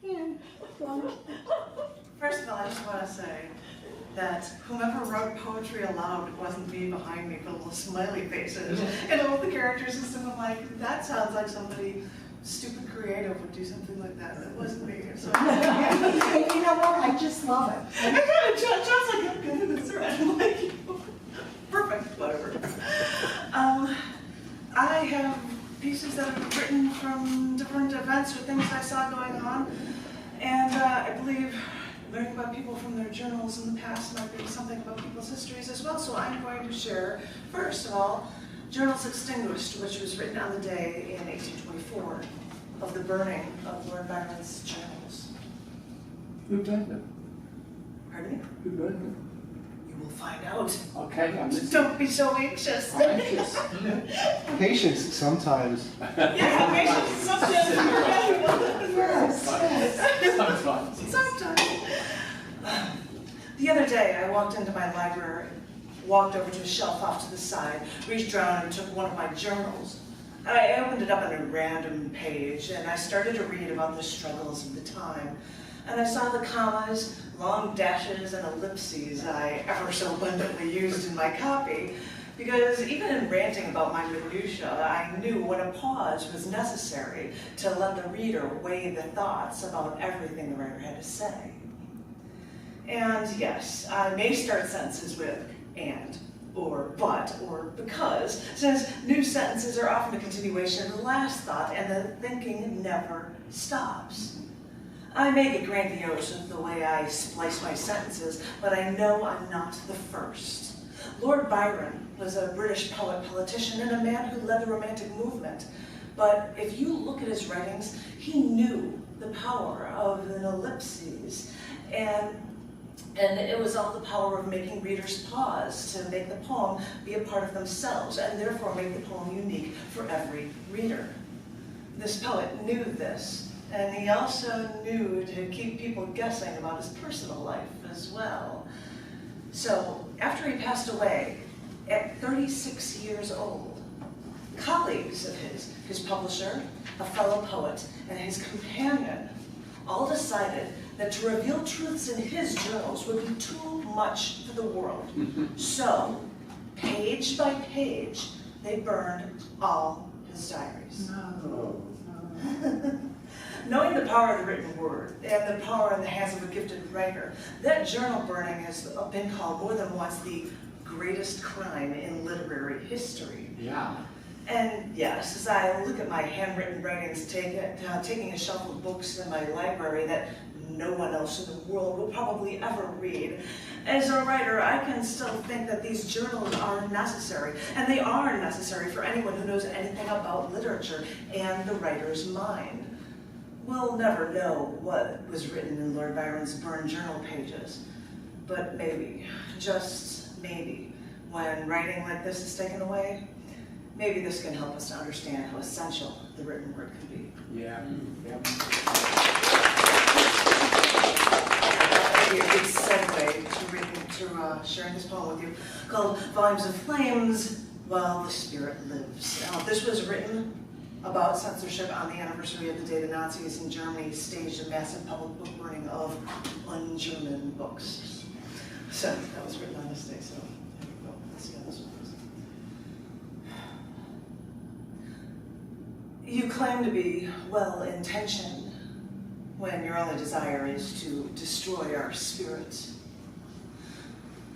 First of all, I just want to say that whomever wrote poetry aloud wasn't me behind me, but little smiley faces and all the characters and stuff. I'm like, that sounds like somebody stupid creative would do something like that. It wasn't me. So, You know what? I just love it. I kind of John's like, I'm good at this, right? I'm like, perfect, whatever. I have pieces that I've written from different events or things I saw going on, and I believe learning about people from their journals in the past might be something about people's histories as well. So I'm going to share, first of all, Journals Extinguished, which was written on the day in 1824 of the burning of Lord Byron's journals. Who burned them? Pardon me? Who burned them? You will find out. Okay, I'm listening. Don't be so anxious. I'm anxious. Patience sometimes. Yeah, patience sometimes. Yes, yes. Sometimes. The other day, I walked into my library, walked over to a shelf off to the side, reached around and took one of my journals. I opened it up on a random page, and I started to read about the struggles of the time. And I saw the commas, long dashes, and ellipses I ever so abundantly used in my copy, because even in ranting about my minutiae, I knew when a pause was necessary to let the reader weigh the thoughts about everything the writer had to say. And yes, I may start sentences with and, or but, or because, since new sentences are often a continuation of the last thought, and the thinking never stops. I may get grandiose with the way I splice my sentences, but I know I'm not the first. Lord Byron was a British poet, politician, and a man who led the Romantic movement. But if you look at his writings, he knew the power of an ellipses, and it was all the power of making readers pause to make the poem be a part of themselves, and therefore make the poem unique for every reader. This poet knew this. And he also knew to keep people guessing about his personal life as well. So after he passed away, at 36 years old, colleagues of his publisher, a fellow poet, and his companion all decided that to reveal truths in his journals would be too much for the world. So, page by page, they burned all his diaries. No. Knowing the power of the written word and the power in the hands of a gifted writer, that journal burning has been called more than once the greatest crime in literary history. Yeah. And yes, as I look at my handwritten writings, taking a shelf of books in my library that no one else in the world will probably ever read, as a writer, I can still think that these journals are necessary, and they are necessary for anyone who knows anything about literature and the writer's mind. We'll never know what was written in Lord Byron's burned journal pages, but maybe, just maybe, when writing like this is taken away, maybe this can help us to understand how essential the written word can be. Yeah. A good segue to sharing this poem with you, called Volumes of Flames While the Spirit Lives. This was written about censorship on the anniversary of the day the Nazis in Germany staged a massive public book burning of un-German books. So that was written on this day, so there we go. Let's see how this one goes. You claim to be well-intentioned when your only desire is to destroy our spirit.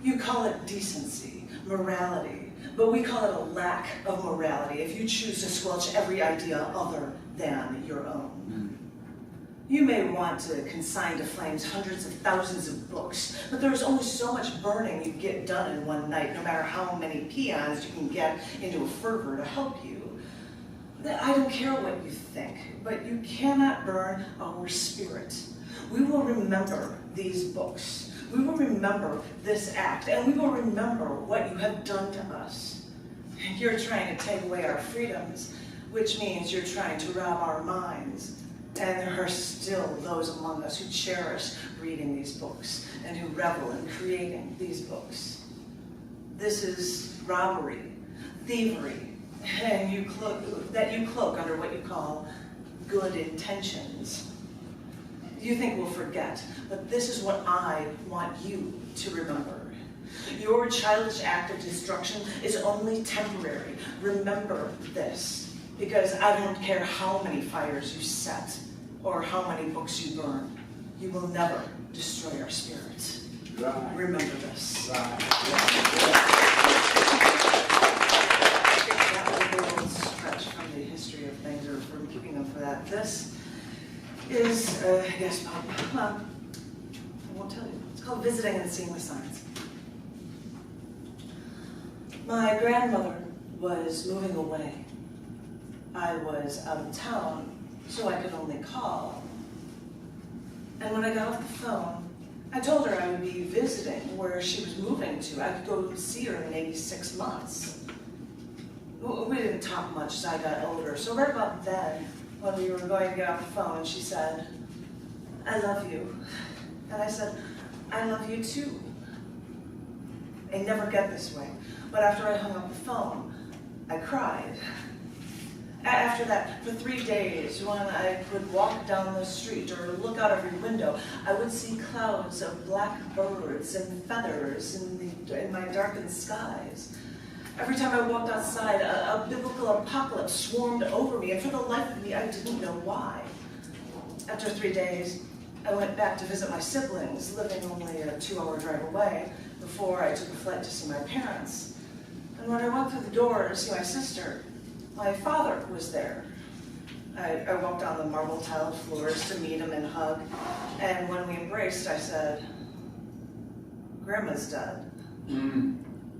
You call it decency, morality, but we call it a lack of morality if you choose to squelch every idea other than your own. You may want to consign to flames hundreds of thousands of books, but there's only so much burning you can get done in one night, no matter how many peons you can get into a fervor to help you. I don't care what you think, but you cannot burn our spirit. We will remember these books. We will remember this act, and we will remember what you have done to us. You're trying to take away our freedoms, which means you're trying to rob our minds. And there are still those among us who cherish reading these books and who revel in creating these books. This is robbery, thievery, and you cloak under what you call good intentions. You think we'll forget, but this is what I want you to remember. Your childish act of destruction is only temporary. Remember this, because I don't care how many fires you set or how many books you burn. You will never destroy our spirit. Right. Remember this. Right. That was a little stretch from the history of things, or from keeping them for that. This is, yes, well, I won't tell you. It's called Visiting and Seeing the Signs. My grandmother was moving away. I was out of town, so I could only call. And when I got off the phone, I told her I would be visiting where she was moving to. I could go see her in maybe 6 months. We didn't talk much as I got older, so right about then, when we were going to get off the phone, she said, "I love you." And I said, "I love you too." I never get this way, but after I hung up the phone, I cried. After that, for 3 days, when I would walk down the street or look out every window, I would see clouds of black birds and feathers in my darkened skies. Every time I walked outside, a biblical apocalypse swarmed over me, and for the life of me, I didn't know why. After 3 days, I went back to visit my siblings, living only a 2-hour drive away, before I took a flight to see my parents. And when I walked through the door to see my sister, my father was there. I walked down the marble tiled floors to meet him and hug, and when we embraced, I said, "Grandma's dead."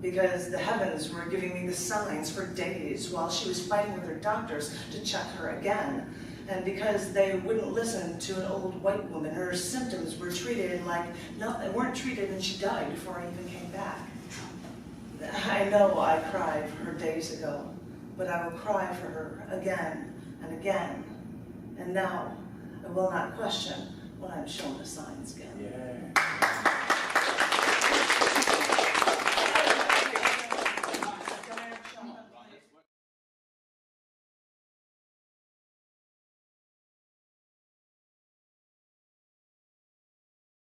Because the heavens were giving me the signs for days while she was fighting with her doctors to check her again. And because they wouldn't listen to an old white woman, her symptoms were treated like nothing, weren't treated, and she died before I even came back. I know I cried for her days ago, but I will cry for her again and again. And now I will not question when I'm shown the signs again. Yeah.